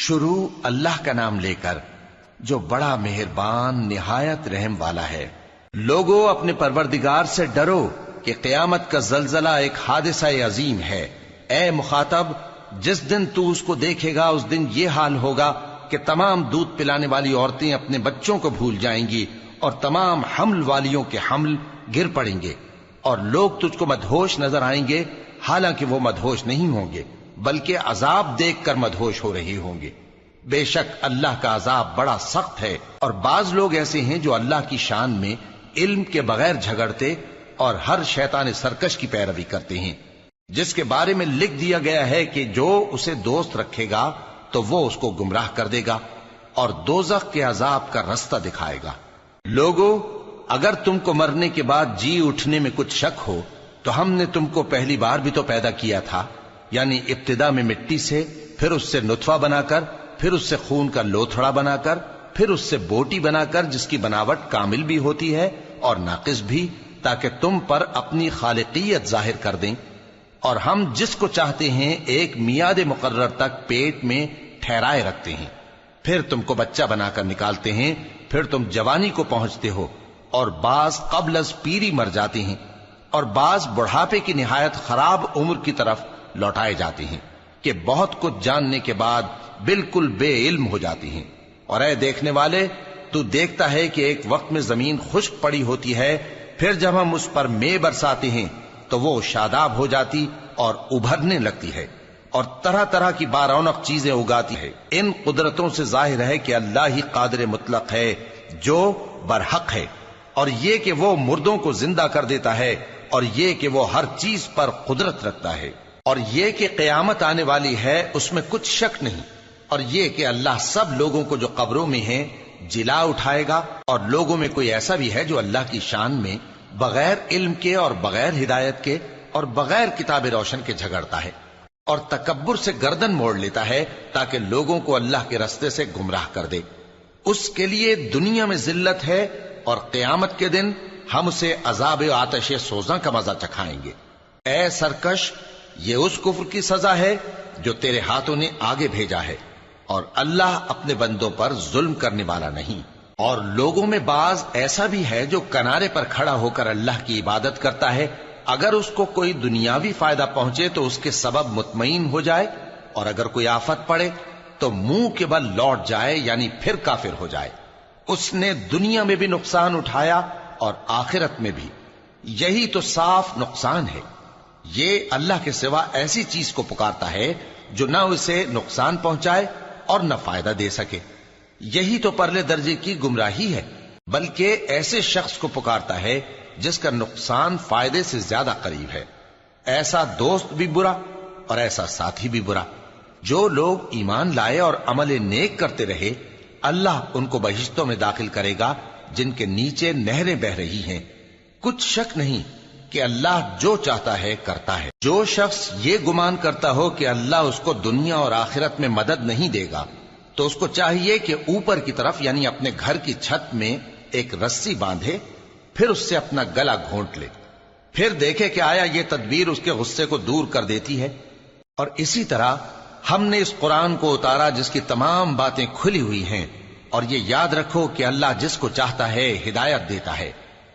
شروع اللہ کا نام لے کر جو بڑا مہربان نہایت رحم والا ہے۔ لوگو اپنے پروردگار سے ڈرو کہ قیامت کا زلزلہ ایک حادثہ عظیم ہے۔ اے مخاطب، جس دن تو اس کو دیکھے گا اس دن یہ حال ہوگا کہ تمام دودھ پلانے والی عورتیں اپنے بچوں کو بھول جائیں گی اور تمام حمل والیوں کے حمل گر پڑیں گے، اور لوگ تجھ کو مدہوش نظر آئیں گے، حالانکہ وہ مدہوش نہیں ہوں گے بلکہ عذاب دیکھ کر مدہوش ہو رہے ہوں گے۔ بے شک اللہ کا عذاب بڑا سخت ہے۔ اور بعض لوگ ایسے ہیں جو اللہ کی شان میں علم کے بغیر جھگڑتے اور ہر شیطان سرکش کی پیروی کرتے ہیں، جس کے بارے میں لکھ دیا گیا ہے کہ جو اسے دوست رکھے گا تو وہ اس کو گمراہ کر دے گا اور دوزخ کے عذاب کا رستہ دکھائے گا۔ لوگو، اگر تم کو مرنے کے بعد جی اٹھنے میں کچھ شک ہو تو ہم نے تم کو پہلی بار بھی تو پیدا کیا تھا، یعنی ابتدا میں مٹی سے، پھر اس سے نطفہ بنا کر، پھر اس سے خون کا لوتھڑا بنا کر، پھر اس سے بوٹی بنا کر جس کی بناوٹ کامل بھی ہوتی ہے اور ناقص بھی، تاکہ تم پر اپنی خالقیت ظاہر کر دیں۔ اور ہم جس کو چاہتے ہیں ایک میعاد مقرر تک پیٹ میں ٹھہرائے رکھتے ہیں، پھر تم کو بچہ بنا کر نکالتے ہیں، پھر تم جوانی کو پہنچتے ہو، اور بعض قبل از پیری مر جاتے ہیں، اور بعض بڑھاپے کی نہایت خراب عمر کی طرف لوٹائے جاتے ہیں کہ بہت کچھ جاننے کے بعد بالکل بے علم ہو جاتی ہیں۔ اور اے دیکھنے والے، تو دیکھتا ہے کہ ایک وقت میں زمین خشک پڑی ہوتی ہے، پھر جب ہم اس پر مے برساتے ہیں تو وہ شاداب ہو جاتی اور ابھرنے لگتی ہے اور طرح طرح کی بارونق چیزیں اگاتی ہے۔ ان قدرتوں سے ظاہر ہے کہ اللہ ہی قادر مطلق ہے جو برحق ہے، اور یہ کہ وہ مردوں کو زندہ کر دیتا ہے، اور یہ کہ وہ ہر چیز پر قدرت رکھتا ہے، اور یہ کہ قیامت آنے والی ہے اس میں کچھ شک نہیں، اور یہ کہ اللہ سب لوگوں کو جو قبروں میں ہیں جلا اٹھائے گا۔ اور لوگوں میں کوئی ایسا بھی ہے جو اللہ کی شان میں بغیر علم کے اور بغیر ہدایت کے اور بغیر کتاب روشن کے جھگڑتا ہے اور تکبر سے گردن موڑ لیتا ہے تاکہ لوگوں کو اللہ کے رستے سے گمراہ کر دے۔ اس کے لیے دنیا میں ذلت ہے، اور قیامت کے دن ہم اسے عذاب آتش سوزاں کا مزہ چکھائیں گے۔ اے سرکش، یہ اس کفر کی سزا ہے جو تیرے ہاتھوں نے آگے بھیجا ہے، اور اللہ اپنے بندوں پر ظلم کرنے والا نہیں۔ اور لوگوں میں بعض ایسا بھی ہے جو کنارے پر کھڑا ہو کر اللہ کی عبادت کرتا ہے، اگر اس کو کوئی دنیاوی فائدہ پہنچے تو اس کے سبب مطمئن ہو جائے، اور اگر کوئی آفت پڑے تو منہ کے بل لوٹ جائے، یعنی پھر کافر ہو جائے۔ اس نے دنیا میں بھی نقصان اٹھایا اور آخرت میں بھی، یہی تو صاف نقصان ہے۔ یہ اللہ کے سوا ایسی چیز کو پکارتا ہے جو نہ اسے نقصان پہنچائے اور نہ فائدہ دے سکے، یہی تو پرلے درجے کی گمراہی ہے۔ بلکہ ایسے شخص کو پکارتا ہے جس کا نقصان فائدے سے زیادہ قریب ہے۔ ایسا دوست بھی برا اور ایسا ساتھی بھی برا۔ جو لوگ ایمان لائے اور عمل نیک کرتے رہے، اللہ ان کو بہشتوں میں داخل کرے گا جن کے نیچے نہریں بہ رہی ہیں۔ کچھ شک نہیں کہ اللہ جو چاہتا ہے کرتا ہے۔ جو شخص یہ گمان کرتا ہو کہ اللہ اس کو دنیا اور آخرت میں مدد نہیں دے گا تو اس کو چاہیے کہ اوپر کی طرف یعنی اپنے گھر کی چھت میں ایک رسی باندھے، پھر اس سے اپنا گلا گھونٹ لے، پھر دیکھے کہ آیا یہ تدبیر اس کے غصے کو دور کر دیتی ہے۔ اور اسی طرح ہم نے اس قرآن کو اتارا جس کی تمام باتیں کھلی ہوئی ہیں، اور یہ یاد رکھو کہ اللہ جس کو چاہتا ہے ہدایت دیتا ہے۔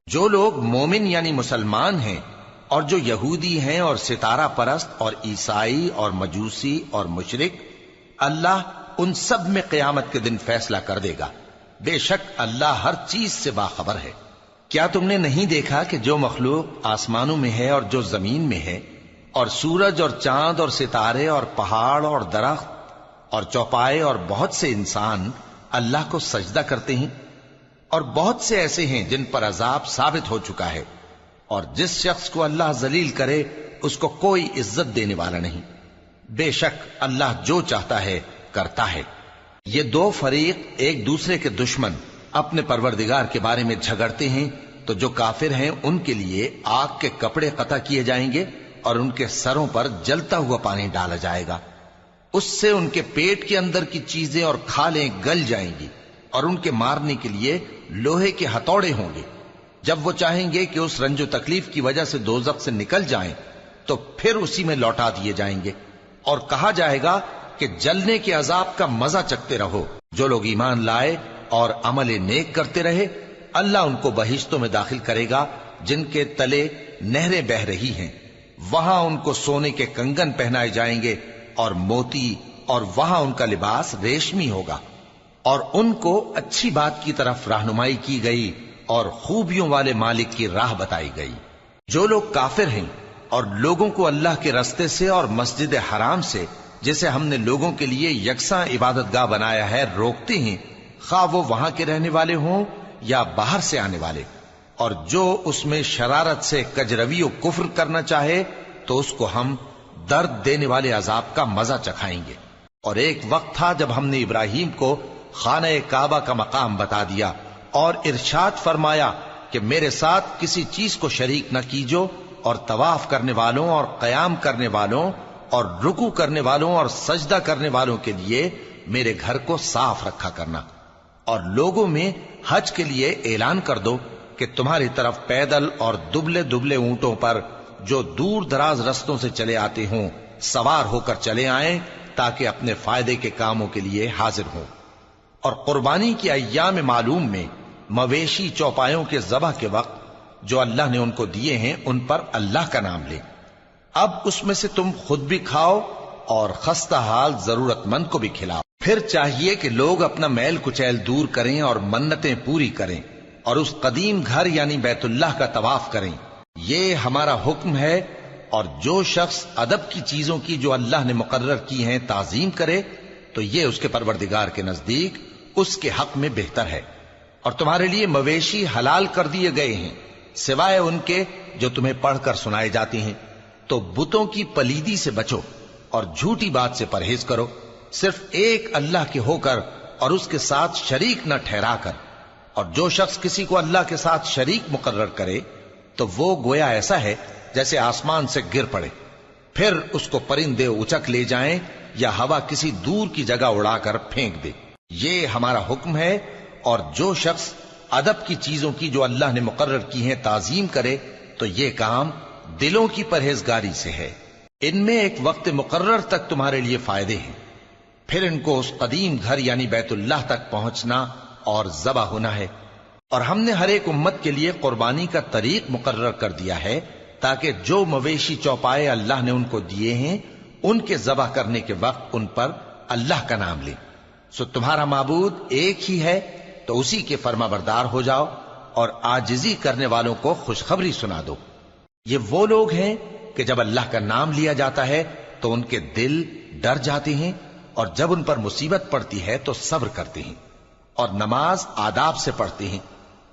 جو لوگ مومن یعنی مسلمان ہیں اور جو یہودی ہیں اور ستارہ پرست اور عیسائی اور مجوسی اور مشرک، اللہ ان سب میں قیامت کے دن فیصلہ کر دے گا۔ بے شک اللہ ہر چیز سے باخبر ہے۔ کیا تم نے نہیں دیکھا کہ جو مخلوق آسمانوں میں ہے اور جو زمین میں ہے، اور سورج اور چاند اور ستارے اور پہاڑ اور درخت اور چوپائے اور بہت سے انسان اللہ کو سجدہ کرتے ہیں، اور بہت سے ایسے ہیں جن پر عذاب ثابت ہو چکا ہے، اور جس شخص کو اللہ ذلیل کرے اس کو کوئی عزت دینے والا نہیں۔ بے شک اللہ جو چاہتا ہے کرتا ہے۔ یہ دو فریق ایک دوسرے کے دشمن اپنے پروردگار کے بارے میں جھگڑتے ہیں، تو جو کافر ہیں ان کے لیے آگ کے کپڑے قطع کیے جائیں گے اور ان کے سروں پر جلتا ہوا پانی ڈالا جائے گا، اس سے ان کے پیٹ کے اندر کی چیزیں اور کھالیں گل جائیں گی، اور ان کے مارنے کے لیے لوہے کے ہتھوڑے ہوں گے۔ جب وہ چاہیں گے کہ اس رنج و تکلیف کی وجہ سے دوزخ سے نکل جائیں تو پھر اسی میں لوٹا دیے جائیں گے، اور کہا جائے گا کہ جلنے کے عذاب کا مزہ چکھتے رہو۔ جو لوگ ایمان لائے اور عمل نیک کرتے رہے، اللہ ان کو بہشتوں میں داخل کرے گا جن کے تلے نہریں بہ رہی ہیں، وہاں ان کو سونے کے کنگن پہنائے جائیں گے اور موتی، اور وہاں ان کا لباس ریشمی ہوگا، اور ان کو اچھی بات کی طرف رہنمائی کی گئی اور خوبیوں والے مالک کی راہ بتائی گئی۔ جو لوگ کافر ہیں اور لوگوں کو اللہ کے رستے سے اور مسجد حرام سے، جسے ہم نے لوگوں کے لیے یکساں عبادت گاہ بنایا ہے، روکتے ہیں، خواہ وہ وہاں کے رہنے والے ہوں یا باہر سے آنے والے، اور جو اس میں شرارت سے کجروی و کفر کرنا چاہے تو اس کو ہم درد دینے والے عذاب کا مزہ چکھائیں گے۔ اور ایک وقت تھا جب ہم نے ابراہیم کو خانہ کعبہ کا مقام بتا دیا اور ارشاد فرمایا کہ میرے ساتھ کسی چیز کو شریک نہ کیجو، اور طواف کرنے والوں اور قیام کرنے والوں اور رکوع کرنے والوں اور سجدہ کرنے والوں کے لیے میرے گھر کو صاف رکھا کرنا، اور لوگوں میں حج کے لیے اعلان کر دو کہ تمہاری طرف پیدل اور دبلے دبلے اونٹوں پر جو دور دراز رستوں سے چلے آتے ہوں سوار ہو کر چلے آئیں، تاکہ اپنے فائدے کے کاموں کے لیے حاضر ہوں۔ اور قربانی کی ایام معلوم میں مویشی چوپایوں کے ذبح کے وقت جو اللہ نے ان کو دیے ہیں ان پر اللہ کا نام لے۔ اب اس میں سے تم خود بھی کھاؤ اور خستہ حال ضرورت مند کو بھی کھلاؤ۔ پھر چاہیے کہ لوگ اپنا میل کچیل دور کریں اور منتیں پوری کریں اور اس قدیم گھر یعنی بیت اللہ کا طواف کریں، یہ ہمارا حکم ہے۔ اور جو شخص ادب کی چیزوں کی جو اللہ نے مقرر کی ہیں تعظیم کرے تو یہ اس کے پروردگار کے نزدیک اس کے حق میں بہتر ہے۔ اور تمہارے لیے مویشی حلال کر دیے گئے ہیں سوائے ان کے جو تمہیں پڑھ کر سنائے جاتے ہیں، تو بتوں کی پلیدی سے بچو اور جھوٹی بات سے پرہیز کرو، صرف ایک اللہ کے ہو کر اور اس کے ساتھ شریک نہ ٹھہرا کر۔ اور جو شخص کسی کو اللہ کے ساتھ شریک مقرر کرے تو وہ گویا ایسا ہے جیسے آسمان سے گر پڑے، پھر اس کو پرندے اچک لے جائیں یا ہوا کسی دور کی جگہ اڑا کر پھینک دے۔ یہ ہمارا حکم ہے۔ اور جو شخص ادب کی چیزوں کی جو اللہ نے مقرر کی ہیں تعظیم کرے تو یہ کام دلوں کی پرہیزگاری سے ہے۔ ان میں ایک وقت مقرر تک تمہارے لیے فائدے ہیں، پھر ان کو اس قدیم گھر یعنی بیت اللہ تک پہنچنا اور ذبح ہونا ہے۔ اور ہم نے ہر ایک امت کے لیے قربانی کا طریق مقرر کر دیا ہے تاکہ جو مویشی چوپائے اللہ نے ان کو دیے ہیں ان کے ذبح کرنے کے وقت ان پر اللہ کا نام لیں۔ سو تمہارا معبود ایک ہی ہے تو اسی کے فرما بردار ہو جاؤ اور عاجزی کرنے والوں کو خوشخبری سنا دو۔ یہ وہ لوگ ہیں کہ جب اللہ کا نام لیا جاتا ہے تو ان کے دل ڈر جاتے ہیں، اور جب ان پر مصیبت پڑتی ہے تو صبر کرتے ہیں اور نماز آداب سے پڑھتے ہیں،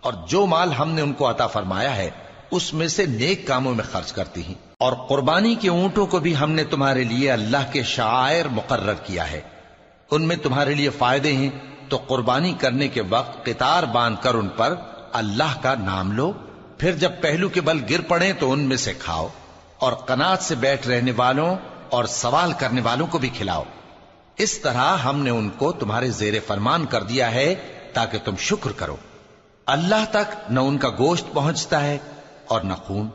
اور جو مال ہم نے ان کو عطا فرمایا ہے اس میں سے نیک کاموں میں خرچ کرتے ہیں۔ اور قربانی کے اونٹوں کو بھی ہم نے تمہارے لیے اللہ کے شعائر مقرر کیا ہے، ان میں تمہارے لیے فائدے ہیں، تو قربانی کرنے کے وقت قطار باندھ کر ان پر اللہ کا نام لو، پھر جب پہلو کے بل گر پڑیں تو ان میں سے کھاؤ، اور قناعت سے بیٹھ رہنے والوں اور سوال کرنے والوں کو بھی کھلاؤ۔ اس طرح ہم نے ان کو تمہارے زیر فرمان کر دیا ہے تاکہ تم شکر کرو۔ اللہ تک نہ ان کا گوشت پہنچتا ہے اور نہ خون،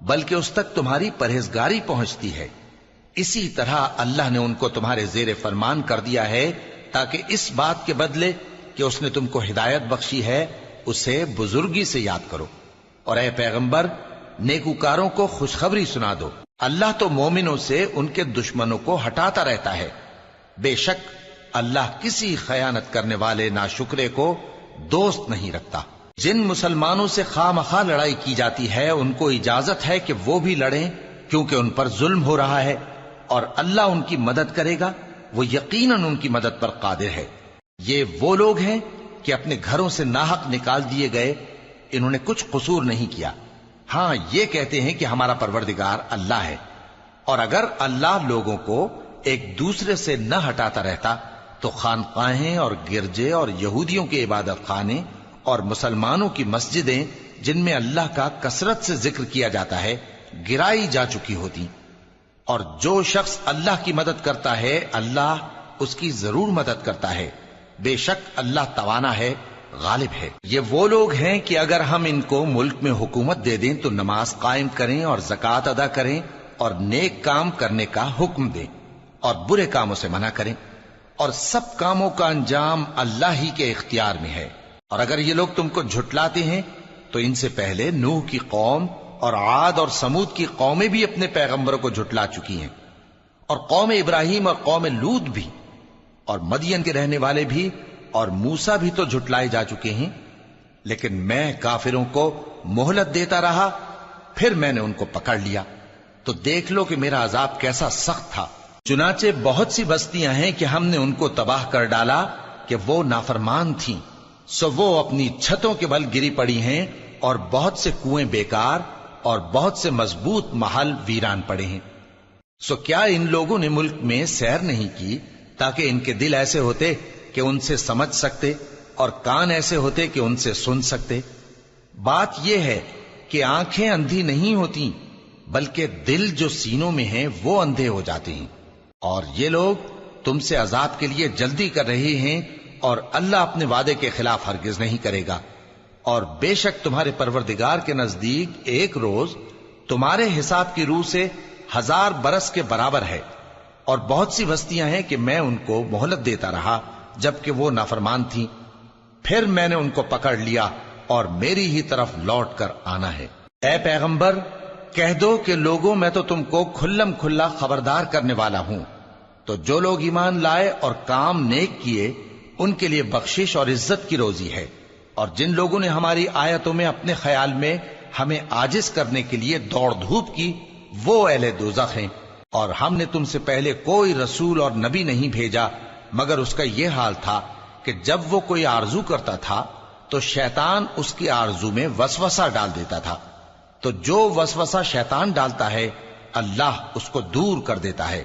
بلکہ اس تک تمہاری پرہیزگاری پہنچتی ہے۔ اسی طرح اللہ نے ان کو تمہارے زیر فرمان کر دیا ہے تاکہ اس بات کے بدلے کہ اس نے تم کو ہدایت بخشی ہے اسے بزرگی سے یاد کرو۔ اور اے پیغمبر، نیکوکاروں کو خوشخبری سنا دو، اللہ تو مومنوں سے ان کے دشمنوں کو ہٹاتا رہتا ہے۔ بے شک اللہ کسی خیانت کرنے والے ناشکرے کو دوست نہیں رکھتا۔ جن مسلمانوں سے خواہ مخواہ لڑائی کی جاتی ہے ان کو اجازت ہے کہ وہ بھی لڑیں، کیونکہ ان پر ظلم ہو رہا ہے، اور اللہ ان کی مدد کرے گا، وہ یقیناً ان کی مدد پر قادر ہے۔ یہ وہ لوگ ہیں کہ اپنے گھروں سے ناحق نکال دیے گئے، انہوں نے کچھ قصور نہیں کیا، ہاں یہ کہتے ہیں کہ ہمارا پروردگار اللہ ہے۔ اور اگر اللہ لوگوں کو ایک دوسرے سے نہ ہٹاتا رہتا تو خانقاہیں اور گرجے اور یہودیوں کے عبادت خانے اور مسلمانوں کی مسجدیں جن میں اللہ کا کثرت سے ذکر کیا جاتا ہے گرائی جا چکی ہوتی۔ اور جو شخص اللہ کی مدد کرتا ہے اللہ اس کی ضرور مدد کرتا ہے، بے شک اللہ توانا ہے، غالب ہے۔ یہ وہ لوگ ہیں کہ اگر ہم ان کو ملک میں حکومت دے دیں تو نماز قائم کریں اور زکوٰۃ ادا کریں اور نیک کام کرنے کا حکم دیں، اور برے کاموں سے منع کریں، اور سب کاموں کا انجام اللہ ہی کے اختیار میں ہے۔ اور اگر یہ لوگ تم کو جھٹلاتے ہیں تو ان سے پہلے نوح کی قوم اور عاد اور سمود کی قومیں بھی اپنے پیغمبروں کو جھٹلا چکی ہیں، اور قوم ابراہیم اور قوم لوط بھی، اور مدین کے رہنے والے بھی، اور موسیٰ بھی تو جھٹلائے جا چکے ہیں۔ لیکن میں کافروں کو مہلت دیتا رہا، پھر میں نے ان کو پکڑ لیا، تو دیکھ لو کہ میرا عذاب کیسا سخت تھا۔ چنانچہ بہت سی بستیاں ہیں کہ ہم نے ان کو تباہ کر ڈالا کہ وہ نافرمان تھیں، سو وہ اپنی چھتوں کے بل گری پڑی ہیں، اور بہت سے کنویں بیکار اور بہت سے مضبوط محل ویران پڑے ہیں۔ سو کیا ان لوگوں نے ملک میں سیر نہیں کی تاکہ ان کے دل ایسے ہوتے کہ ان سے سمجھ سکتے، اور کان ایسے ہوتے کہ ان سے سن سکتے؟ بات یہ ہے کہ آنکھیں اندھی نہیں ہوتی، بلکہ دل جو سینوں میں ہیں وہ اندھے ہو جاتے ہیں۔ اور یہ لوگ تم سے عذاب کے لیے جلدی کر رہے ہیں، اور اللہ اپنے وعدے کے خلاف ہرگز نہیں کرے گا۔ اور بے شک تمہارے پروردگار کے نزدیک ایک روز تمہارے حساب کی روح سے 1000 برس کے برابر ہے۔ اور بہت سی بستیاں ہیں کہ میں ان کو مہلت دیتا رہا جبکہ وہ نافرمان تھیں، پھر میں نے ان کو پکڑ لیا، اور میری ہی طرف لوٹ کر آنا ہے۔ اے پیغمبر، کہہ دو کہ لوگوں میں تو تم کو کھلم کھلا خبردار کرنے والا ہوں، تو جو لوگ ایمان لائے اور کام نیک کیے ان کے لیے بخشش اور عزت کی روزی ہے، اور جن لوگوں نے ہماری آیتوں میں اپنے خیال میں ہمیں عاجز کرنے کے لیے دوڑ دھوپ کی، وہ اہل دوزخ ہیں۔ اور ہم نے تم سے پہلے کوئی رسول اور نبی نہیں بھیجا مگر اس کا یہ حال تھا کہ جب وہ کوئی آرزو کرتا تھا تو شیطان اس کی آرزو میں وسوسہ ڈال دیتا تھا، تو جو وسوسہ شیطان ڈالتا ہے اللہ اس کو دور کر دیتا ہے،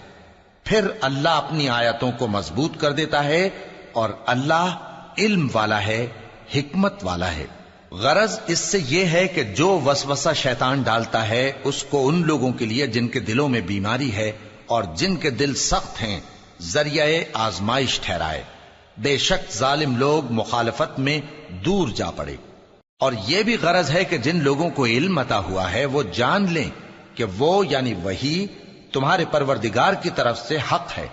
پھر اللہ اپنی آیتوں کو مضبوط کر دیتا ہے، اور اللہ علم والا ہے، حکمت والا ہے۔ غرض اس سے یہ ہے کہ جو وسوسہ شیطان ڈالتا ہے اس کو ان لوگوں کے لیے جن کے دلوں میں بیماری ہے اور جن کے دل سخت ہیں ذریعہ آزمائش ٹھہرائے۔ بے شک ظالم لوگ مخالفت میں دور جا پڑے۔ اور یہ بھی غرض ہے کہ جن لوگوں کو علم عطا ہوا ہے وہ جان لیں کہ وہ یعنی وحی تمہارے پروردگار کی طرف سے حق ہے،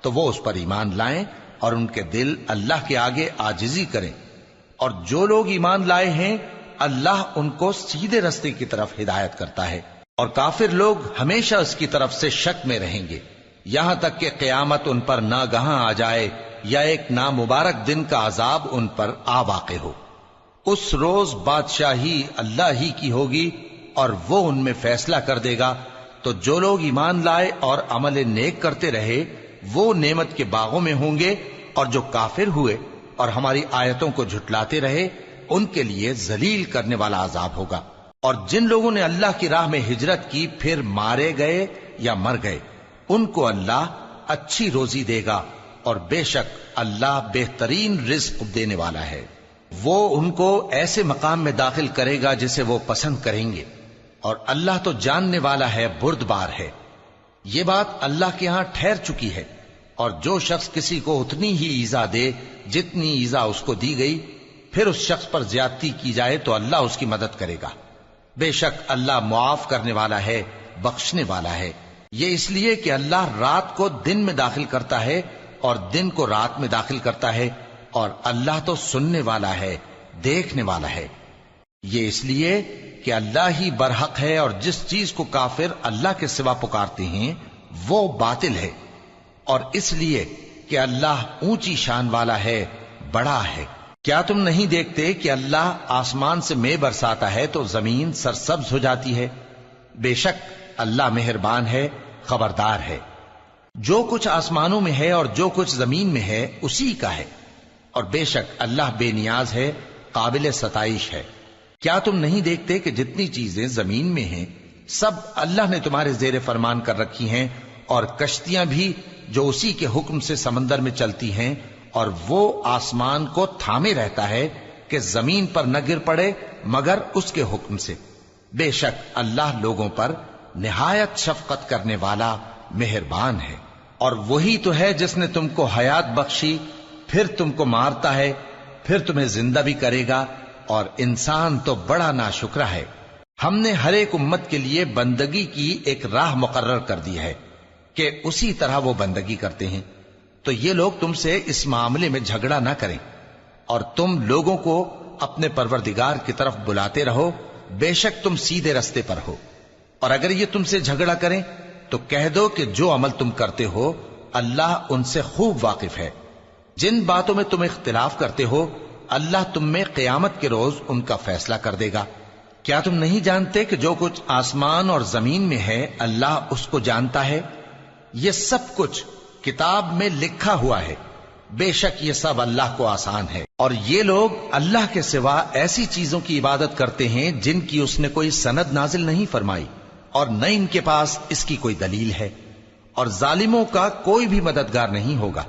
تو وہ اس پر ایمان لائیں اور ان کے دل اللہ کے آگے عاجزی کریں۔ اور جو لوگ ایمان لائے ہیں اللہ ان کو سیدھے رستے کی طرف ہدایت کرتا ہے، اور کافر لوگ ہمیشہ اس کی طرف سے شک میں رہیں گے، یہاں تک کہ قیامت ان پر ناگہاں آ جائے یا ایک نامبارک دن کا عذاب ان پر آ واقع ہو۔ اس روز بادشاہی اللہ ہی کی ہوگی اور وہ ان میں فیصلہ کر دے گا، تو جو لوگ ایمان لائے اور عمل نیک کرتے رہے وہ نعمت کے باغوں میں ہوں گے، اور جو کافر ہوئے اور ہماری آیتوں کو جھٹلاتے رہے ان کے لیے ذلیل کرنے والا عذاب ہوگا۔ اور جن لوگوں نے اللہ کی راہ میں ہجرت کی پھر مارے گئے یا مر گئے ان کو اللہ اچھی روزی دے گا، اور بے شک اللہ بہترین رزق دینے والا ہے۔ وہ ان کو ایسے مقام میں داخل کرے گا جسے وہ پسند کریں گے، اور اللہ تو جاننے والا ہے، بردبار ہے۔ یہ بات اللہ کے ہاں ٹھہر چکی ہے، اور جو شخص کسی کو اتنی ہی ایذا دے جتنی ایذا اس کو دی گئی، پھر اس شخص پر زیادتی کی جائے تو اللہ اس کی مدد کرے گا۔ بے شک اللہ معاف کرنے والا ہے، بخشنے والا ہے۔ یہ اس لیے کہ اللہ رات کو دن میں داخل کرتا ہے اور دن کو رات میں داخل کرتا ہے، اور اللہ تو سننے والا ہے، دیکھنے والا ہے۔ یہ اس لیے کہ اللہ ہی برحق ہے، اور جس چیز کو کافر اللہ کے سوا پکارتے ہیں وہ باطل ہے، اور اس لیے کہ اللہ اونچی شان والا ہے، بڑا ہے۔ کیا تم نہیں دیکھتے کہ اللہ آسمان سے مے برساتا ہے تو زمین سرسبز ہو جاتی ہے؟ بے شک اللہ مہربان ہے، خبردار ہے۔ جو کچھ آسمانوں میں ہے اور جو کچھ زمین میں ہے اسی کا ہے، اور بے شک اللہ بے نیاز ہے، قابل ستائش ہے۔ کیا تم نہیں دیکھتے کہ جتنی چیزیں زمین میں ہیں سب اللہ نے تمہارے زیر فرمان کر رکھی ہیں، اور کشتیاں بھی جو اسی کے حکم سے سمندر میں چلتی ہیں، اور وہ آسمان کو تھامے رہتا ہے کہ زمین پر نہ گر پڑے مگر اس کے حکم سے۔ بے شک اللہ لوگوں پر نہایت شفقت کرنے والا مہربان ہے۔ اور وہی تو ہے جس نے تم کو حیات بخشی، پھر تم کو مارتا ہے، پھر تمہیں زندہ بھی کرے گا، اور انسان تو بڑا ناشکرا ہے۔ ہم نے ہر ایک امت کے لیے بندگی کی ایک راہ مقرر کر دی ہے، کہ اسی طرح وہ بندگی کرتے ہیں، تو یہ لوگ تم سے اس معاملے میں جھگڑا نہ کریں، اور تم لوگوں کو اپنے پروردگار کی طرف بلاتے رہو، بے شک تم سیدھے رستے پر ہو۔ اور اگر یہ تم سے جھگڑا کریں تو کہہ دو کہ جو عمل تم کرتے ہو اللہ ان سے خوب واقف ہے۔ جن باتوں میں تم اختلاف کرتے ہو اللہ تم میں قیامت کے روز ان کا فیصلہ کر دے گا۔ کیا تم نہیں جانتے کہ جو کچھ آسمان اور زمین میں ہے اللہ اس کو جانتا ہے؟ یہ سب کچھ کتاب میں لکھا ہوا ہے، بے شک یہ سب اللہ کو آسان ہے۔ اور یہ لوگ اللہ کے سوا ایسی چیزوں کی عبادت کرتے ہیں جن کی اس نے کوئی سند نازل نہیں فرمائی، اور نہ ان کے پاس اس کی کوئی دلیل ہے، اور ظالموں کا کوئی بھی مددگار نہیں ہوگا۔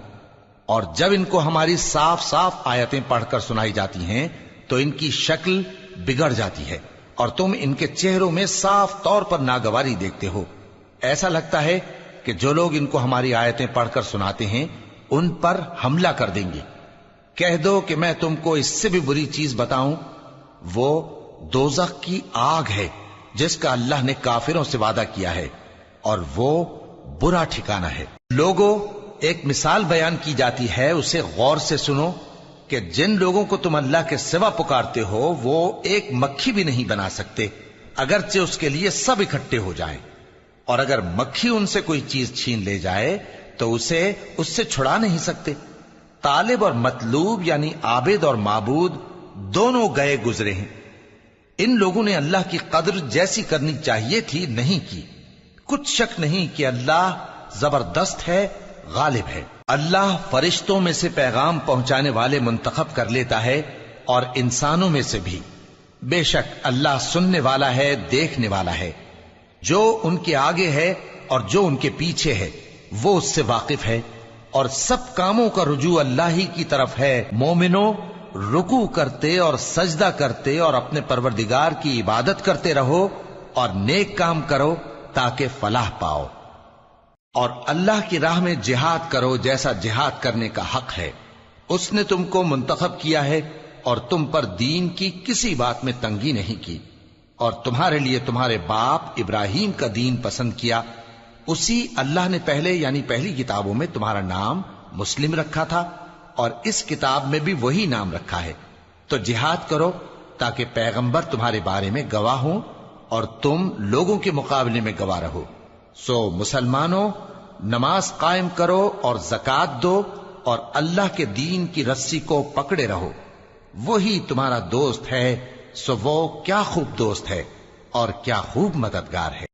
اور جب ان کو ہماری صاف صاف آیتیں پڑھ کر سنائی جاتی ہیں تو ان کی شکل بگڑ جاتی ہے، اور تم ان کے چہروں میں صاف طور پر ناگواری دیکھتے ہو۔ ایسا لگتا ہے کہ جو لوگ ان کو ہماری آیتیں پڑھ کر سناتے ہیں ان پر حملہ کر دیں گے۔ کہہ دو کہ میں تم کو اس سے بھی بری چیز بتاؤں، وہ دوزخ کی آگ ہے جس کا اللہ نے کافروں سے وعدہ کیا ہے، اور وہ برا ٹھکانہ ہے۔ لوگوں، ایک مثال بیان کی جاتی ہے، اسے غور سے سنو کہ جن لوگوں کو تم اللہ کے سوا پکارتے ہو وہ ایک مکھی بھی نہیں بنا سکتے اگرچہ اس کے لیے سب اکٹھے ہو جائیں، اور اگر مکھی ان سے کوئی چیز چھین لے جائے تو اسے اس سے چھڑا نہیں سکتے۔ طالب اور مطلوب یعنی عابد اور معبود دونوں گئے گزرے ہیں۔ ان لوگوں نے اللہ کی قدر جیسی کرنی چاہیے تھی نہیں کی۔ کچھ شک نہیں کہ اللہ زبردست ہے، غالب ہے۔ اللہ فرشتوں میں سے پیغام پہنچانے والے منتخب کر لیتا ہے اور انسانوں میں سے بھی۔ بے شک اللہ سننے والا ہے، دیکھنے والا ہے۔ جو ان کے آگے ہے اور جو ان کے پیچھے ہے وہ اس سے واقف ہے، اور سب کاموں کا رجوع اللہ ہی کی طرف ہے۔ مومنوں، رکوع کرتے اور سجدہ کرتے اور اپنے پروردگار کی عبادت کرتے رہو اور نیک کام کرو تاکہ فلاح پاؤ، اور اللہ کی راہ میں جہاد کرو جیسا جہاد کرنے کا حق ہے۔ اس نے تم کو منتخب کیا ہے اور تم پر دین کی کسی بات میں تنگی نہیں کی، اور تمہارے لیے تمہارے باپ ابراہیم کا دین پسند کیا۔ اسی اللہ نے پہلے یعنی پہلی کتابوں میں تمہارا نام مسلم رکھا تھا، اور اس کتاب میں بھی وہی نام رکھا ہے۔ تو جہاد کرو تاکہ پیغمبر تمہارے بارے میں گواہ ہوں اور تم لوگوں کے مقابلے میں گواہ رہو۔ سو مسلمانوں، نماز قائم کرو اور زکوٰۃ دو اور اللہ کے دین کی رسی کو پکڑے رہو، وہی تمہارا دوست ہے۔ سو وہ کیا خوب دوست ہے اور کیا خوب مددگار ہے۔